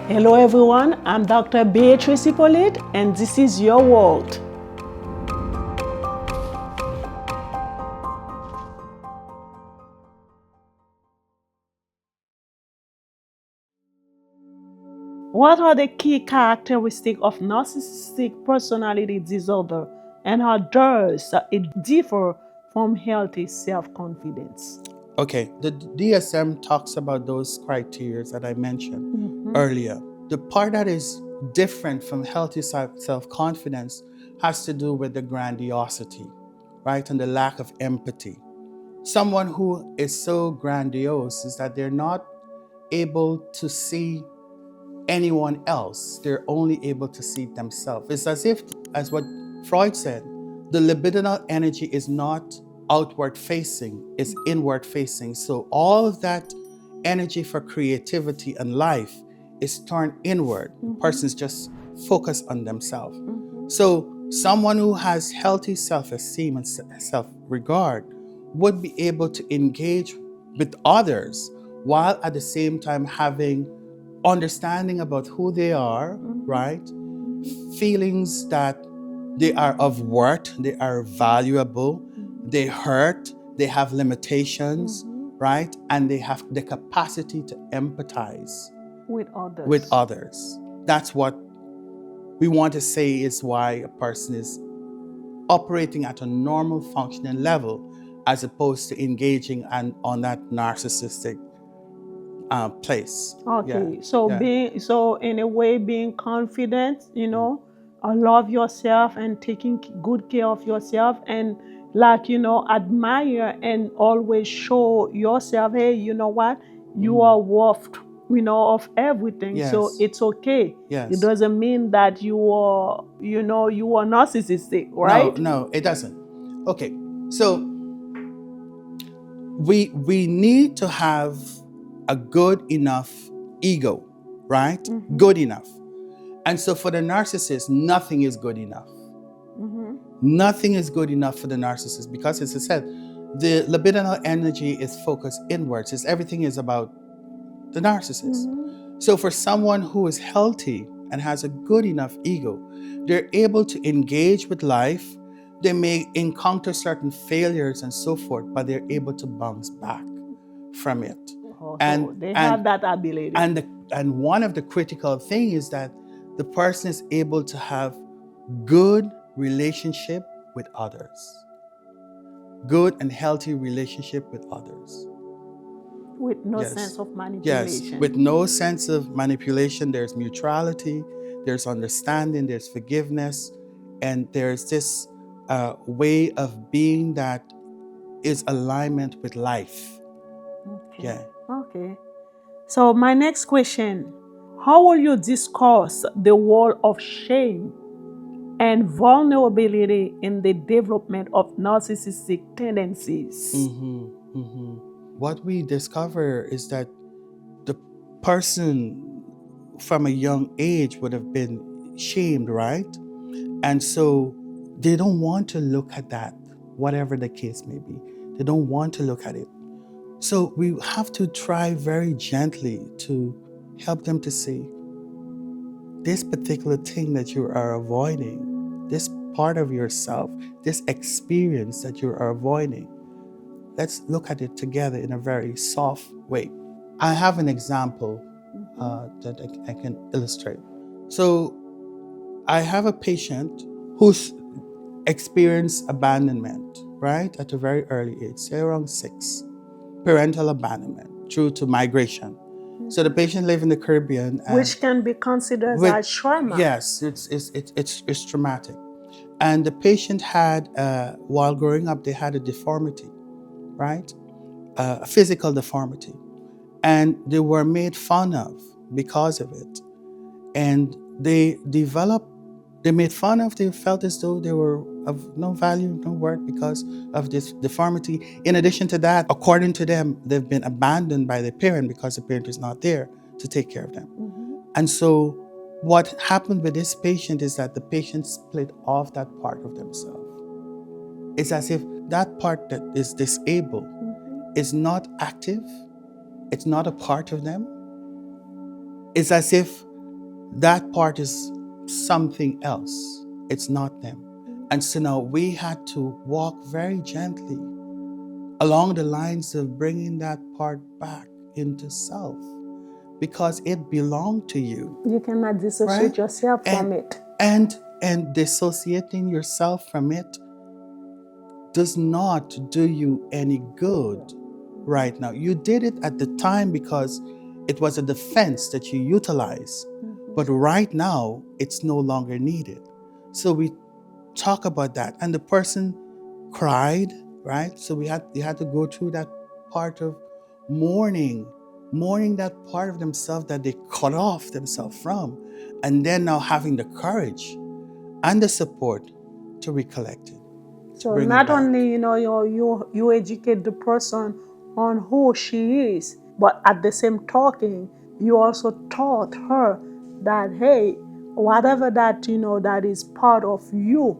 Hello everyone, I'm Dr. Beatrice Hyppolite and this is your world. What are the key characteristics of narcissistic personality disorder and how does it differ from healthy self-confidence? Okay, the DSM talks about those criteria that I mentioned earlier. The part that is different from healthy self-confidence has to do with the grandiosity, right? And the lack of empathy. Someone who is so grandiose is that they're not able to see anyone else. They're only able to see themselves. It's as if, as what Freud said, the libidinal energy is not outward facing, it's inward facing. So all of that energy for creativity and life is turned inward. The person's just focused on themselves. So someone who has healthy self-esteem and self-regard would be able to engage with others while at the same time having understanding about who they are, right? Feelings that they are of worth, they are valuable, they hurt, they have limitations, right? And they have the capacity to empathize With others. with others. That's what we want to say is why a person is operating at a normal functioning level as opposed to engaging on that narcissistic place. Okay, Yeah. so in a way being confident, love yourself and taking good care of yourself and admire and always show yourself, hey, you know what? You are worth, of everything. So Yes. it's okay. Yes. It doesn't mean that you are, you are narcissistic, No, right? no, it doesn't. Okay. So we need to have a good enough ego, right? Good enough. And so for the narcissist, nothing is good enough. Nothing is good enough for the narcissist because, as I said, the libidinal energy is focused inwards. Everything is about the narcissist. So for someone who is healthy and has a good enough ego, they're able to engage with life. They may encounter certain failures and so forth, but they're able to bounce back from it. So they have that ability. And one of the critical things is that the person is able to have good relationship with others. Good and healthy relationship with others. With no Yes. sense of Yes, manipulation. with no sense of manipulation. There's mutuality, there's understanding, there's forgiveness, and there's this way of being that is alignment with life. Okay. Yeah. Okay. So my next question, how will you discuss the role of shame and vulnerability in the development of narcissistic tendencies? What we discover is that the person from a young age would have been shamed, right? And so they don't want to look at that, whatever the case may be. They don't want to look at it. So we have to try very gently to help them to see this particular thing that you are avoiding, this part of yourself, this experience that you are avoiding. Let's look at it together in a very soft way. I have an example that I can illustrate. So I have a patient who's experienced abandonment, right, at a very early age, say around 6, parental abandonment due to migration. So the patient lived in the Caribbean, and Which can be considered as trauma. yes, it's traumatic. And the patient had, while growing up, they had a deformity, right, a physical deformity, and they were made fun of because of it, and they made fun of, they felt as though they were of no value, no worth because of this deformity. In addition to that, according to them, they've been abandoned by their parent because the parent is not there to take care of them. And so what happened with this patient is that the patient split off that part of themselves. It's as if that part that is disabled is not active, it's not a part of them. It's as if that part is something else. It's not them. And so now we had to walk very gently along the lines of bringing that part back into self because it belonged to you, You cannot right? dissociate yourself And from it. and dissociating yourself from it does not do you any good right now. You did it at the time because it was a defense that you utilized, but right now it's no longer needed. So we talk about that, and the person cried, right? So you had to go through that part of mourning that part of themselves that they cut off themselves from, and then now having the courage and the support to recollect it, to So bring it not back. only you educate the person on who she is, but at the same talking, you also taught her that, hey, whatever that that is part of you,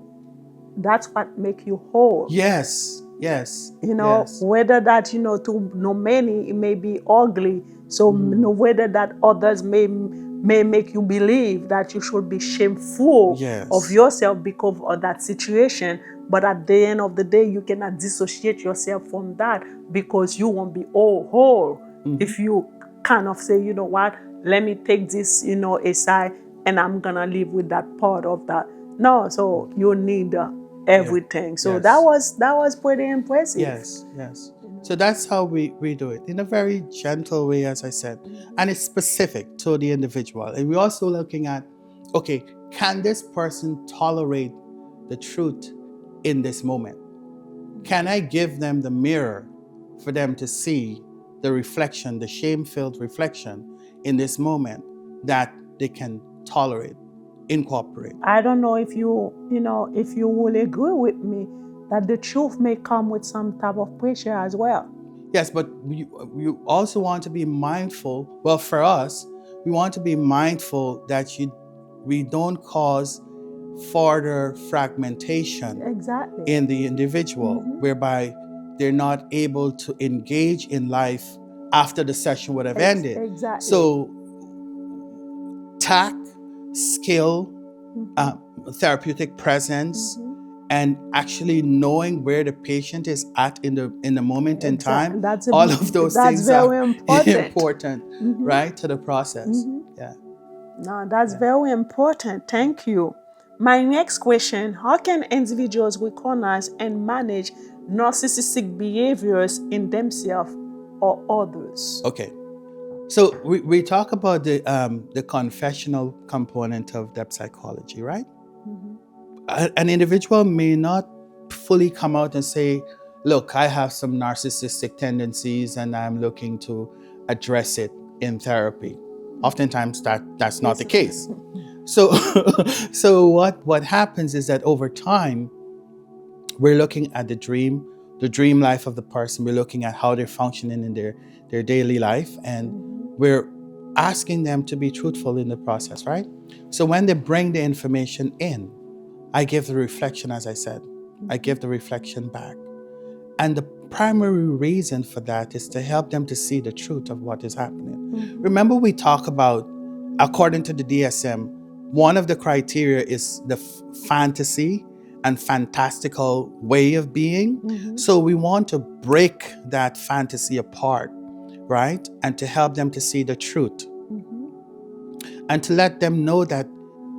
that's what make you whole. Yes, yes, yes. Whether that to many it may be ugly, so whether that others may make you believe that you should be shameful of Yes. yourself because of that situation, but at the end of the day you cannot dissociate yourself from that, because you won't be all whole if you kind of say, you know what, let me take this aside, and I'm gonna live with that part of that. No, so you need everything. So Yes. that was pretty impressive. Yes, yes. So that's how we do it in a very gentle way, as I said. And it's specific to the individual. And we're also looking at, okay, can this person tolerate the truth in this moment? Can I give them the mirror for them to see the reflection, the shame-filled reflection in this moment that they can tolerate, incorporate? I don't know if if you will agree with me that the truth may come with some type of pressure as well. Yes, but you also want to be mindful. Well, for us, we want to be mindful that we don't cause further fragmentation Exactly. in the individual, whereby they're not able to engage in life after the session would have ended. Exactly. So, tact, skill, therapeutic presence, and actually knowing where the patient is at in the moment in time, all of those things very are important, right, to the process. Yeah. No, that's very important. Thank you. My next question: how can individuals recognize and manage narcissistic behaviors in themselves or others? Okay. So we talk about the confessional component of depth psychology, right? An individual may not fully come out and say, look, I have some narcissistic tendencies and I'm looking to address it in therapy. Oftentimes that's not the case. So so what happens is that over time we're looking at the dream life of the person. We're looking at how they're functioning in their daily life, and we're asking them to be truthful in the process, right? So when they bring the information in, I give the reflection, as I said. I give the reflection back. And the primary reason for that is to help them to see the truth of what is happening. Remember, we talk about, according to the DSM, one of the criteria is the fantasy and fantastical way of being. So we want to break that fantasy apart, right? And to help them to see the truth. And to let them know that,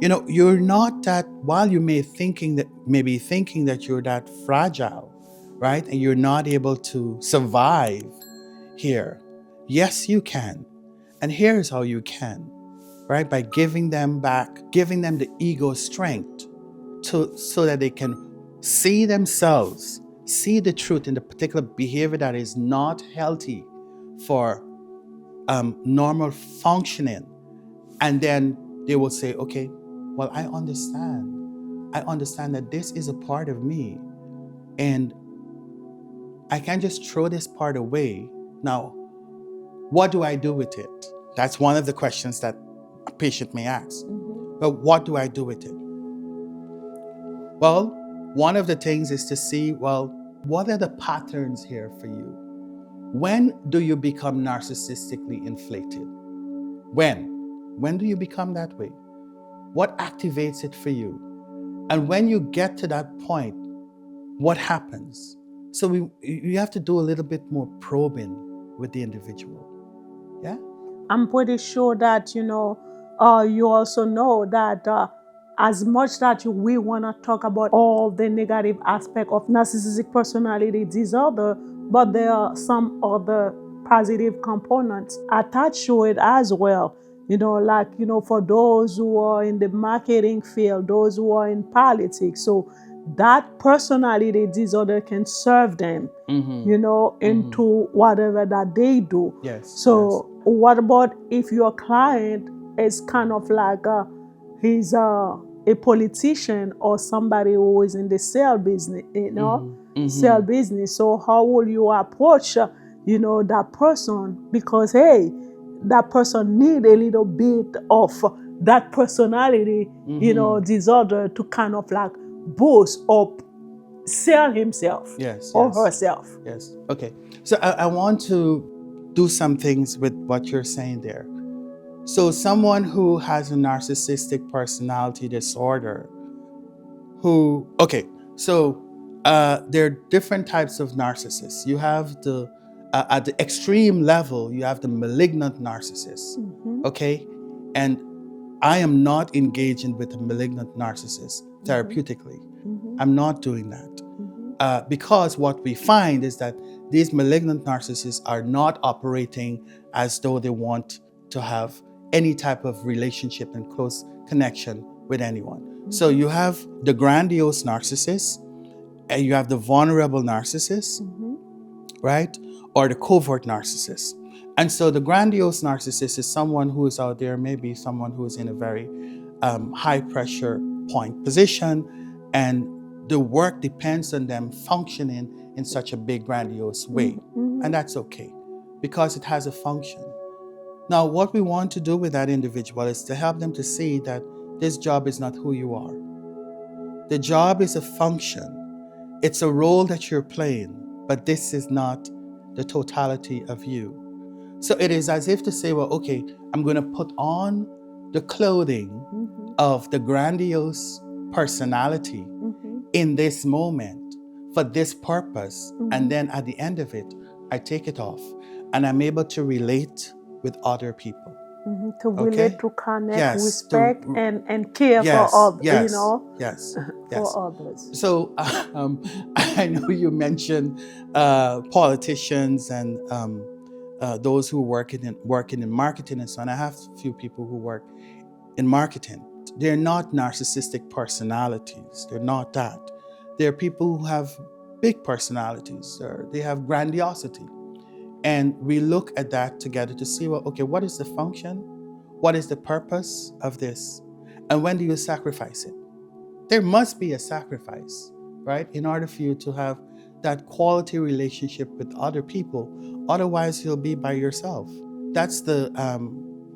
you're not that, while you may be thinking that you're that fragile, right? And you're not able to survive here. Yes, you can. And here's how you can, right? By giving them the ego strength so that they can see themselves, see the truth in the particular behavior that is not healthy for normal functioning. And then they will say, okay, well, I understand. I understand that this is a part of me, and I can't just throw this part away. Now, what do I do with it? That's one of the questions that a patient may ask. But what do I do with it? Well, one of the things is to see, well, what are the patterns here for you? When do you become narcissistically inflated? When? When do you become that way? What activates it for you? And when you get to that point, what happens? So you have to do a little bit more probing with the individual. Yeah? I'm pretty sure that, you also know that as much that we want to talk about all the negative aspect of narcissistic personality disorder, but there are some other positive components attached to it as well. Like, for those who are in the marketing field, those who are in politics. So that personality disorder can serve them, into whatever that they do. Yes. So what about if your client is kind of like he's a politician or somebody who is in the sale business, sale business. So how will you approach, that person? Because hey, that person need a little bit of that personality, disorder to kind of like boost or sell himself or herself. Yes. Okay. So I want to do some things with what you're saying there. So someone who has a narcissistic personality disorder, there are different types of narcissists. You have at the extreme level, you have the malignant narcissist, okay? And I am not engaging with a malignant narcissist therapeutically. I'm not doing that. Because what we find is that these malignant narcissists are not operating as though they want to have any type of relationship and close connection with anyone. So you have the grandiose narcissist, and you have the vulnerable narcissist, right? Or the covert narcissist. And so the grandiose narcissist is someone who is out there, maybe someone who is in a very high pressure point position, and the work depends on them functioning in such a big, grandiose way. And that's okay, because it has a function. Now, what we want to do with that individual is to help them to see that this job is not who you are. The job is a function. It's a role that you're playing, but this is not the totality of you. So it is as if to say, well, okay, I'm going to put on the clothing of the grandiose personality in this moment for this purpose. And then at the end of it, I take it off and I'm able to relate with other people. To relate, to connect, respect, and care for others, for others. So I know you mentioned politicians and those who working in marketing and so on. I have a few people who work in marketing. They're not narcissistic personalities. They're not that. They're people who have big personalities, or they have grandiosity. And we look at that together to see, well, okay, what is the function? What is the purpose of this? And when do you sacrifice it? There must be a sacrifice, right? In order for you to have that quality relationship with other people. Otherwise, you'll be by yourself. That's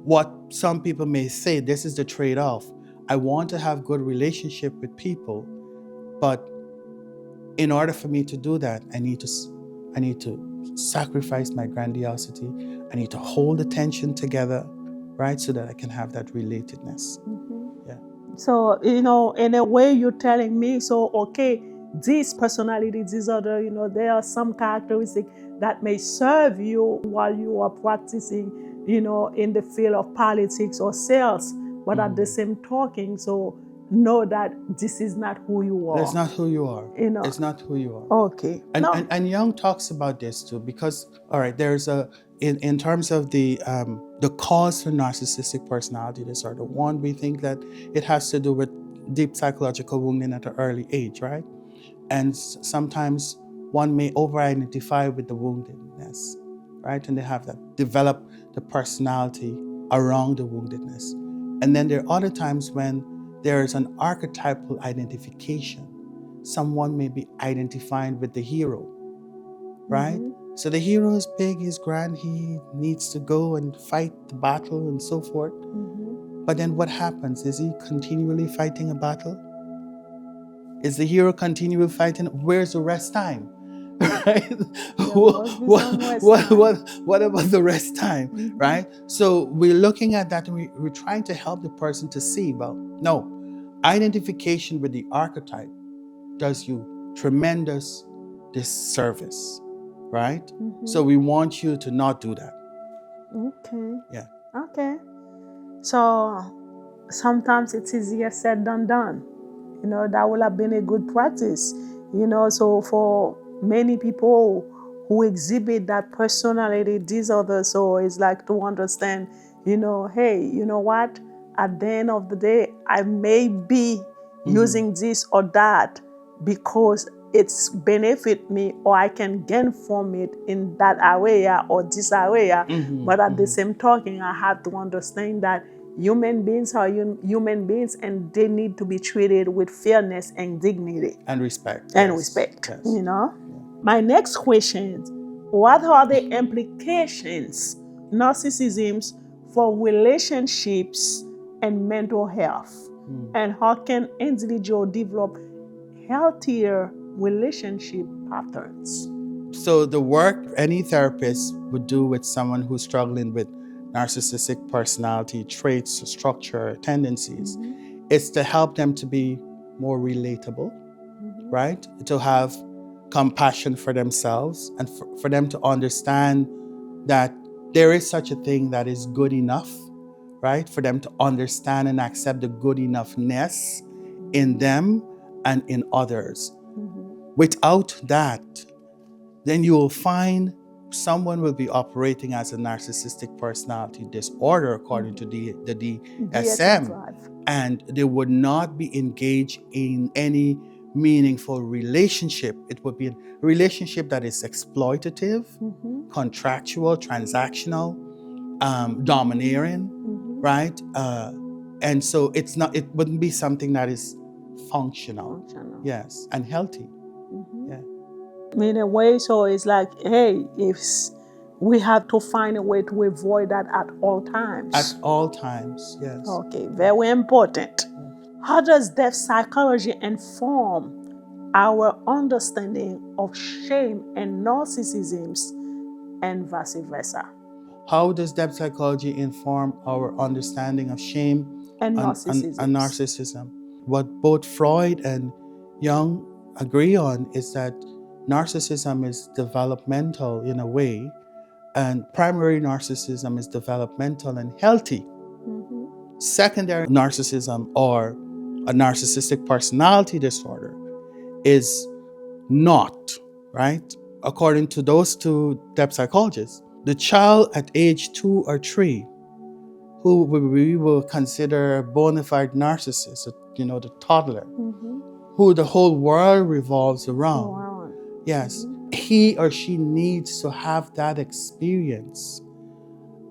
what some people may say, this is the trade-off. I want to have good relationship with people, but in order for me to do that, I need to sacrifice my grandiosity. I need to hold the tension together, right? So that I can have that relatedness. Yeah. So, in a way you're telling me, so, okay, this personality disorder, there are some characteristics that may serve you while you are practicing, in the field of politics or sales, but at the same talking, so know that this is not who you are. That's not who you are. It's not who you are. Okay. And Jung talks about this too, because, all right, there's in terms of the cause for narcissistic personality disorder, one, we think that it has to do with deep psychological wounding at an early age, right? And sometimes one may over-identify with the woundedness, right? And they have that, develop the personality around the woundedness. And then there are other times when there is an archetypal identification. Someone may be identifying with the hero, right? So the hero is big, he's grand, he needs to go and fight the battle and so forth. But then what happens? Is he continually fighting a battle? Is the hero continually fighting? Where's the rest time? right? There must be some rest time. What about the rest time, Mhm. right? So we're looking at that, and we're trying to help the person to see, well, no, identification with the archetype does you tremendous disservice, right? So we want you to not do that. Okay. Yeah. Okay. So sometimes it's easier said than done. That would have been a good practice. So for many people who exhibit that personality disorder, so it's like to understand, hey, you know what? At the end of the day, I may be using this or that because it's benefit me or I can gain from it in that area or this area. But at the same token, I have to understand that human beings are human beings and they need to be treated with fairness and dignity. And respect. And yes, respect, yes. My next question, what are the implications narcissism for relationships and mental health? And how can individuals develop healthier relationship patterns? So the work any therapist would do with someone who's struggling with narcissistic personality traits, structure, tendencies, is to help them to be more relatable, right? To have compassion for themselves and for them to understand that there is such a thing that is good enough, right? For them to understand and accept the good enoughness in them and in others. Without that, then you will find someone will be operating as a narcissistic personality disorder according to the DSM, and they would not be engaged in any meaningful relationship. It would be a relationship that is exploitative, contractual, transactional, domineering, right? And so it wouldn't be something that is functional. Yes, and healthy. Yeah. In a way, so it's like, hey, if we have to find a way to avoid that at all times. At all times, yes. Okay, very important. How does depth psychology inform our understanding of shame and narcissism and vice versa? How does depth psychology inform our understanding of shame and narcissism? What both Freud and Jung agree on is that narcissism is developmental in a way, and primary narcissism is developmental and healthy. Secondary narcissism, or a narcissistic personality disorder, is not, right? According to those two depth psychologists, the child at age 2 or 3, who we will consider a bona fide narcissist, the toddler, who the whole world revolves around. Yes, he or she needs to have that experience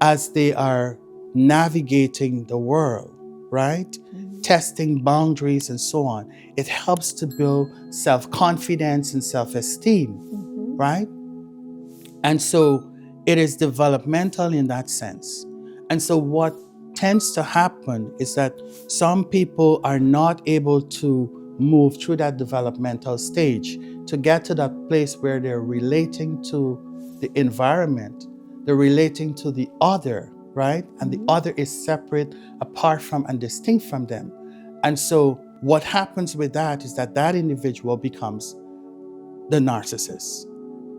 as they are navigating the world, right? Testing boundaries and so on. It helps to build self-confidence and self-esteem, right? And so it is developmental in that sense. And so what tends to happen is that some people are not able to move through that developmental stage to get to that place where they're relating to the environment, they're relating to the other, right? And the other is separate, apart from, and distinct from them. And so what happens with that is that that individual becomes the narcissist,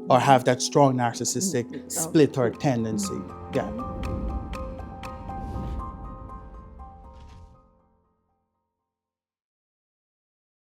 or have that strong narcissistic split or tendency. Yeah.